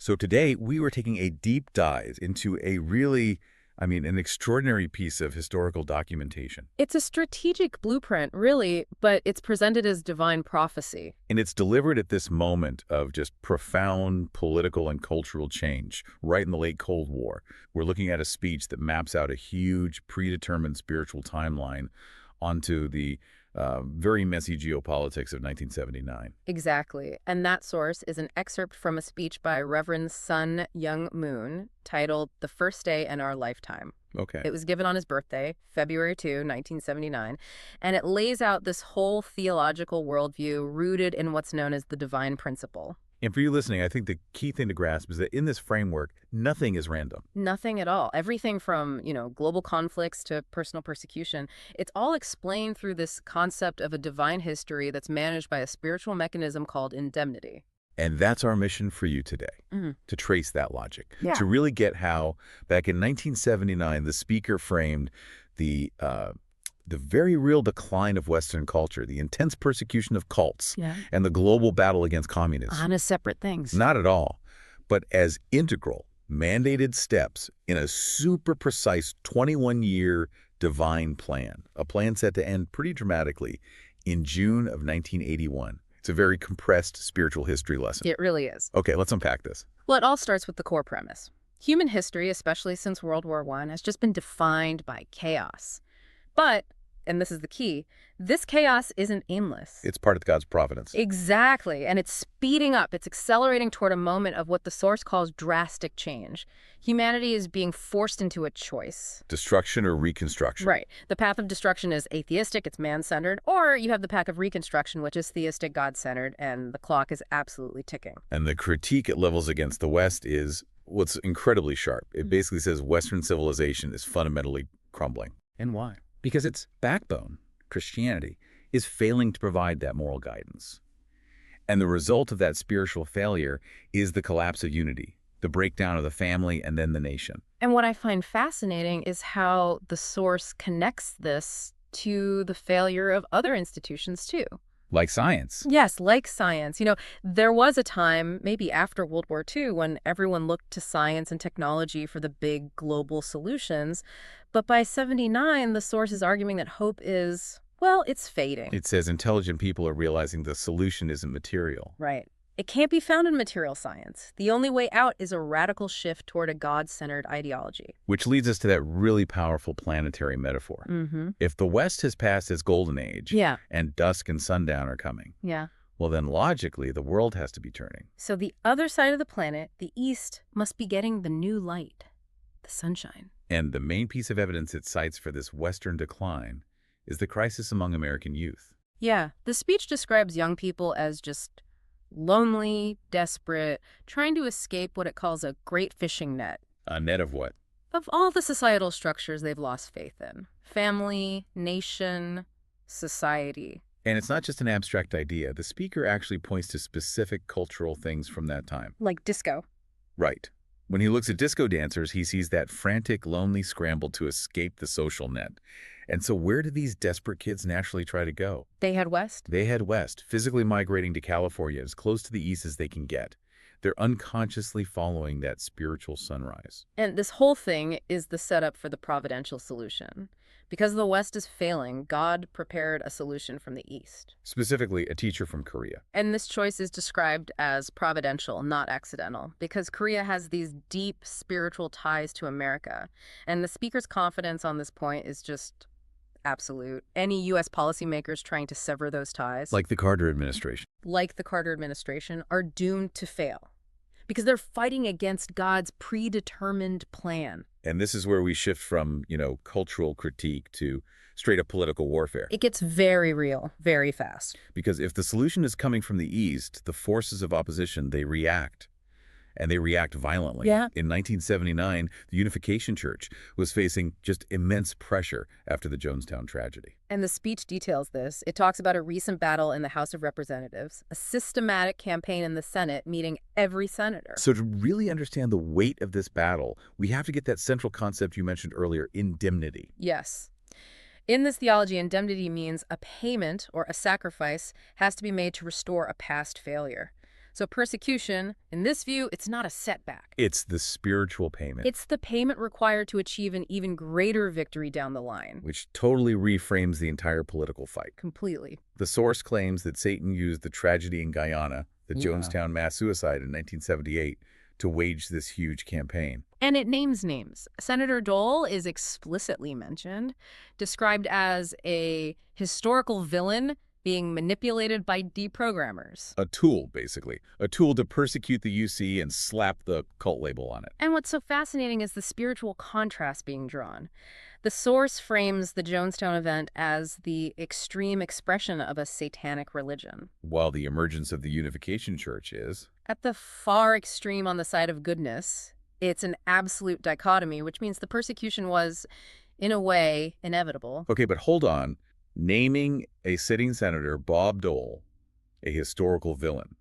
So today we were taking a deep dive into a really, an extraordinary piece of historical documentation. It's a strategic blueprint, really, but it's presented as divine prophecy. And it's delivered at this moment of just profound political and cultural change, right in the late Cold War. We're looking at a speech that maps out a huge predetermined spiritual timeline onto the very messy geopolitics of 1979. Exactly. And that source is an excerpt from a speech by Reverend Sun Young Moon titled The First Day in Our Lifetime. Okay. It was given on his birthday, February 2, 1979, and it lays out this whole theological worldview rooted in what's known as the divine principle. And for you listening, I think the key thing to grasp is that in this framework, nothing is random. Nothing at all. Everything from, global conflicts to personal persecution, it's all explained through this concept of a divine history that's managed by a spiritual mechanism called indemnity. And that's our mission for you today, to trace that logic, Yeah. to really get how, back in 1979, the speaker framed the very real decline of Western culture, the intense persecution of cults, and the global battle against communism. On as separate things. Not at all, but as integral, mandated steps in a super precise 21-year divine plan, a plan set to end pretty dramatically in June of 1981. It's a very compressed spiritual history lesson. It really is. Okay, let's unpack this. Well, it all starts with the core premise. Human history, especially since World War I, has just been defined by chaos. But, and this is the key, this chaos isn't aimless. It's part of God's providence. Exactly. And it's speeding up. It's accelerating toward a moment of what the source calls drastic change. Humanity is being forced into a choice. Destruction or reconstruction. Right. The path of destruction is atheistic, it's man-centered, or you have the path of reconstruction, which is theistic, God-centered, and the clock is absolutely ticking. And the critique it levels against the West is what's incredibly sharp. It basically says Western civilization is fundamentally crumbling. And why? Because its backbone, Christianity, is failing to provide that moral guidance. And the result of that spiritual failure is the collapse of unity, the breakdown of the family and then the nation. And what I find fascinating is how the source connects this to the failure of other institutions, too. Like science. Yes, like science. There was a time, maybe after World War II, when everyone looked to science and technology for the big global solutions. But by 79, the source is arguing that hope is, well, it's fading. It says intelligent people are realizing the solution isn't material. Right. It can't be found in material science. The only way out is a radical shift toward a God-centered ideology. Which leads us to that really powerful planetary metaphor. If the West has passed its golden age, and dusk and sundown are coming, well then logically the world has to be turning. So the other side of the planet, the East, must be getting the new light, the sunshine. And the main piece of evidence it cites for this Western decline is the crisis among American youth. Yeah, the speech describes young people as just lonely, desperate, trying to escape what it calls a great fishing net. A net of what? Of all the societal structures they've lost faith in. Family, nation, society. And it's not just an abstract idea. The speaker actually points to specific cultural things from that time. Like disco. Right. When he looks at disco dancers, he sees that frantic, lonely scramble to escape the social net. And so where do these desperate kids naturally try to go? They head west? They head west, physically migrating to California as close to the east as they can get. They're unconsciously following that spiritual sunrise. And this whole thing is the setup for the providential solution. Because the West is failing, God prepared a solution from the East. Specifically, a teacher from Korea. And this choice is described as providential, not accidental, because Korea has these deep spiritual ties to America. And the speaker's confidence on this point is just absolute. Any U.S. policymakers trying to sever those ties, Like the Carter administration. are doomed to fail. Because they're fighting against God's predetermined plan. And this is where we shift from, cultural critique to straight-up political warfare. It gets very real, very fast. Because if the solution is coming from the East, the forces of opposition, they react. And they react violently. Yeah. In 1979, the Unification Church was facing just immense pressure after the Jonestown tragedy. And the speech details this. It talks about a recent battle in the House of Representatives, a systematic campaign in the Senate meeting every senator. So to really understand the weight of this battle, we have to get that central concept you mentioned earlier, indemnity. Yes. In this theology, indemnity means a payment or a sacrifice has to be made to restore a past failure. So persecution, in this view, it's not a setback. It's the spiritual payment, It's the payment required to achieve an even greater victory down the line. which totally reframes the entire political fight. Completely. The source claims that Satan used the tragedy in Guyana, the Jonestown mass suicide in 1978, to wage this huge campaign. And it names names. Senator Dole is explicitly mentioned, described as a historical villain being manipulated by deprogrammers. A tool, basically. A tool to persecute the UC and slap the cult label on it. And what's so fascinating is the spiritual contrast being drawn. The source frames the Jonestown event as the extreme expression of a satanic religion. While the emergence of the Unification Church is... At the far extreme on the side of goodness, it's an absolute dichotomy, which means the persecution was, in a way, inevitable. Okay, but hold on. Naming a sitting senator, Bob Dole, a historical villain,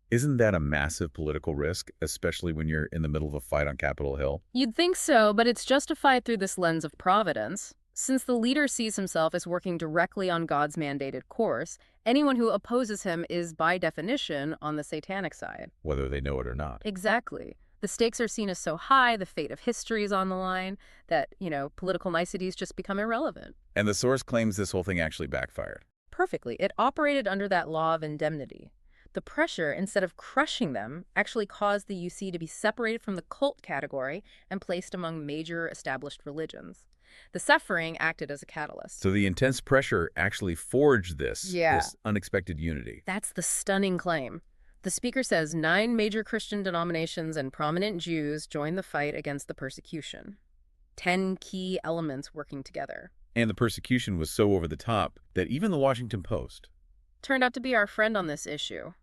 isn't that a massive political risk, especially when you're in the middle of a fight on Capitol Hill? You'd think so, but it's justified through this lens of providence. Since the leader sees himself as working directly on God's mandated course, anyone who opposes him is, by definition, on the satanic side. Whether they know it or not. Exactly. The stakes are seen as so high, the fate of history is on the line, that, political niceties just become irrelevant. And the source claims this whole thing actually backfired. Perfectly. It operated under that law of indemnity. The pressure, instead of crushing them, actually caused the UC to be separated from the cult category and placed among major established religions. The suffering acted as a catalyst. So the intense pressure actually forged this unexpected unity. That's the stunning claim. The speaker says 9 major Christian denominations and prominent Jews joined the fight against the persecution. 10 key elements working together. And the persecution was so over the top that even the Washington Post turned out to be our friend on this issue.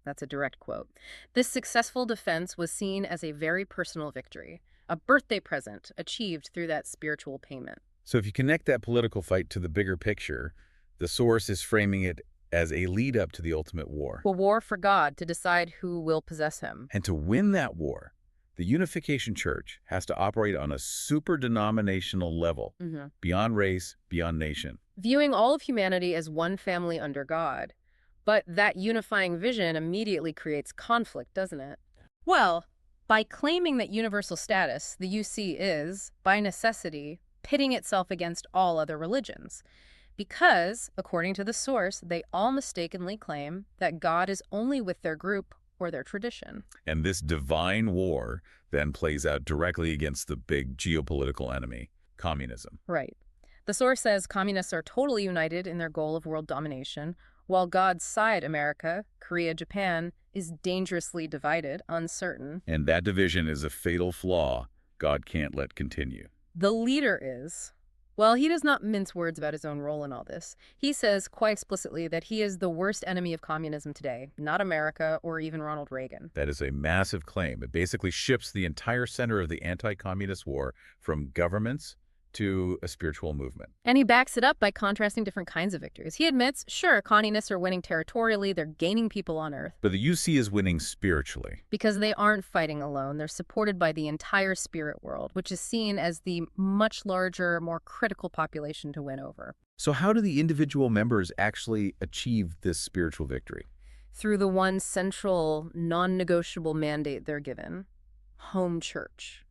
That's a direct quote. This successful defense was seen as a very personal victory, a birthday present achieved through that spiritual payment. So if you connect that political fight to the bigger picture, the source is framing it as a lead-up to the ultimate war. A war for God to decide who will possess him. And to win that war, the Unification Church has to operate on a super-denominational level, beyond race, beyond nation. Viewing all of humanity as one family under God. But that unifying vision immediately creates conflict, doesn't it? Well, by claiming that universal status, the UC is, by necessity, pitting itself against all other religions. Because, according to the source, they all mistakenly claim that God is only with their group or their tradition. And this divine war then plays out directly against the big geopolitical enemy, communism. Right. The source says communists are totally united in their goal of world domination, while God's side, America, Korea, Japan, is dangerously divided, uncertain. And that division is a fatal flaw God can't let continue. The leader is. Well, he does not mince words about his own role in all this. He says quite explicitly that he is the worst enemy of communism today, not America or even Ronald Reagan. That is a massive claim. It basically shifts the entire center of the anti-communist war from governments to a spiritual movement. And he backs it up by contrasting different kinds of victories. He admits, sure, communists are winning territorially, they're gaining people on Earth. But the UC is winning spiritually. Because they aren't fighting alone. They're supported by the entire spirit world, which is seen as the much larger, more critical population to win over. So how do the individual members actually achieve this spiritual victory? Through the one central, non-negotiable mandate they're given: home church.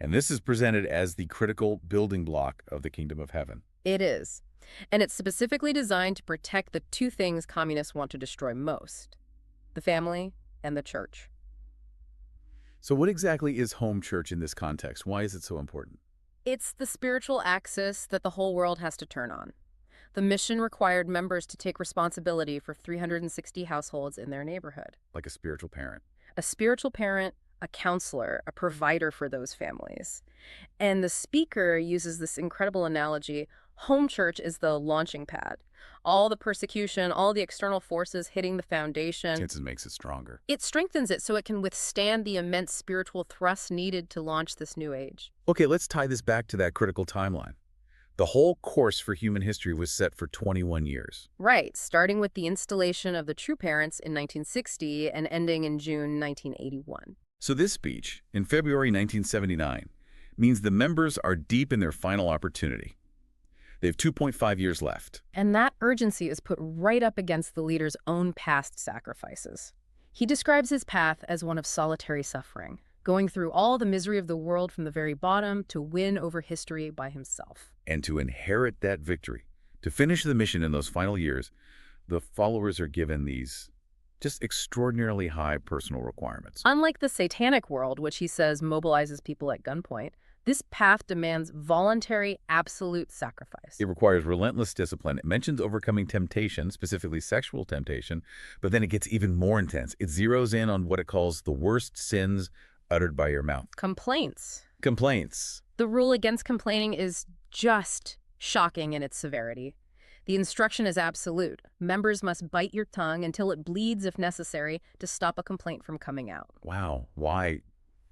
And this is presented as the critical building block of the kingdom of heaven. It is. And it's specifically designed to protect the two things communists want to destroy most: the family and the church. So what exactly is home church in this context? Why is it so important? It's the spiritual axis that the whole world has to turn on. The mission required members to take responsibility for 360 households in their neighborhood. Like a spiritual parent. A spiritual parent, a counselor, a provider for those families. And the speaker uses this incredible analogy. Home church is the launching pad. All the persecution, all the external forces hitting the foundation. It makes it stronger. It strengthens it so it can withstand the immense spiritual thrust needed to launch this new age. Okay, let's tie this back to that critical timeline. The whole course for human history was set for 21 years. Right, starting with the installation of the True Parents in 1960 and ending in June 1981. So this speech, in February 1979, means the members are deep in their final opportunity. They have 2.5 years left. And that urgency is put right up against the leader's own past sacrifices. He describes his path as one of solitary suffering, going through all the misery of the world from the very bottom to win over history by himself. And to inherit that victory, to finish the mission in those final years, the followers are given these just extraordinarily high personal requirements. Unlike the satanic world, which he says mobilizes people at gunpoint, this path demands voluntary, absolute sacrifice. It requires relentless discipline. It mentions overcoming temptation, specifically sexual temptation, but then it gets even more intense. It zeroes in on what it calls the worst sins uttered by your mouth. Complaints. Complaints. The rule against complaining is just shocking in its severity. The instruction is absolute. Members must bite your tongue until it bleeds if necessary to stop a complaint from coming out. Wow. Why?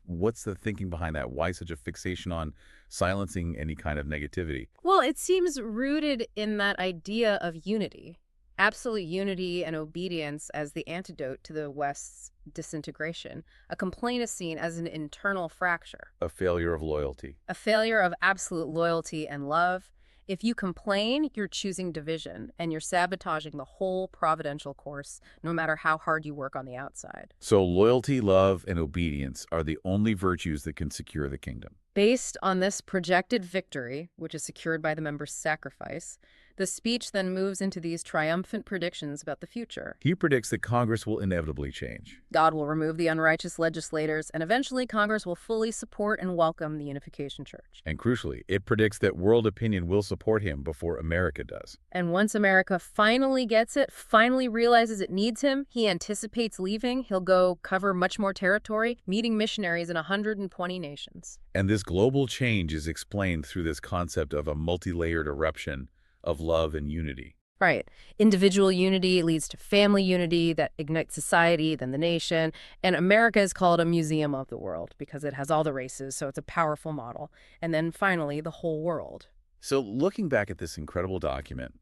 What's the thinking behind that? Why such a fixation on silencing any kind of negativity? Well, it seems rooted in that idea of unity. Absolute unity and obedience as the antidote to the West's disintegration. A complaint is seen as an internal fracture, A failure of loyalty. a failure of absolute loyalty and love. If you complain, you're choosing division, and you're sabotaging the whole providential course, no matter how hard you work on the outside. So loyalty, love, and obedience are the only virtues that can secure the kingdom. Based on this projected victory, which is secured by the members' sacrifice, the speech then moves into these triumphant predictions about the future. He predicts that Congress will inevitably change. God will remove the unrighteous legislators, and eventually Congress will fully support and welcome the Unification Church. And crucially, it predicts that world opinion will support him before America does. And once America finally gets it, finally realizes it needs him, he anticipates leaving. He'll go cover much more territory, meeting missionaries in 120 nations. And this global change is explained through this concept of a multi-layered eruption of love and unity. Right. Individual unity leads to family unity that ignites society, then the nation. And America is called a museum of the world because it has all the races, so it's a powerful model. And then finally, the whole world. So looking back at this incredible document,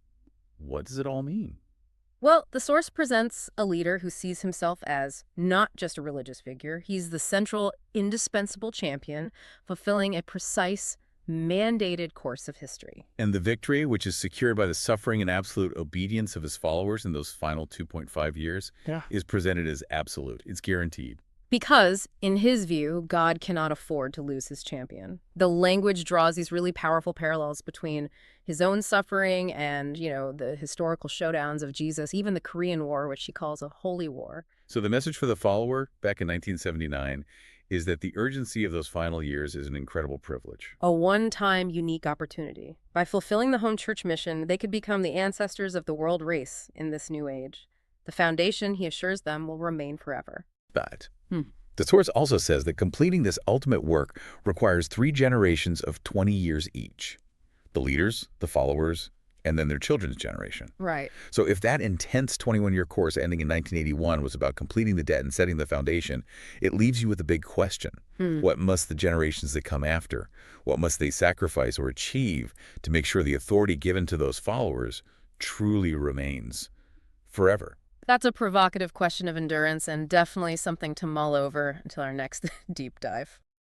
what does it all mean? Well, the source presents a leader who sees himself as not just a religious figure. He's the central, indispensable champion, fulfilling a precise, mandated course of history. And the victory, which is secured by the suffering and absolute obedience of his followers in those final 2.5 years, is presented as absolute. It's guaranteed. Because, in his view, God cannot afford to lose his champion. The language draws these really powerful parallels between his own suffering and, the historical showdowns of Jesus, even the Korean War, which he calls a holy war. So the message for the follower back in 1979 is that the urgency of those final years is an incredible privilege. A one-time unique opportunity. By fulfilling the home church mission, they could become the ancestors of the world race in this new age. The foundation, he assures them, will remain forever. But the source also says that completing this ultimate work requires 3 generations of 20 years each. The leaders, the followers, and then their children's generation. Right. So if that intense 21-year course ending in 1981 was about completing the debt and setting the foundation, it leaves you with a big question. What must the generations that come after? What must they sacrifice or achieve to make sure the authority given to those followers truly remains forever? That's a provocative question of endurance and definitely something to mull over until our next deep dive.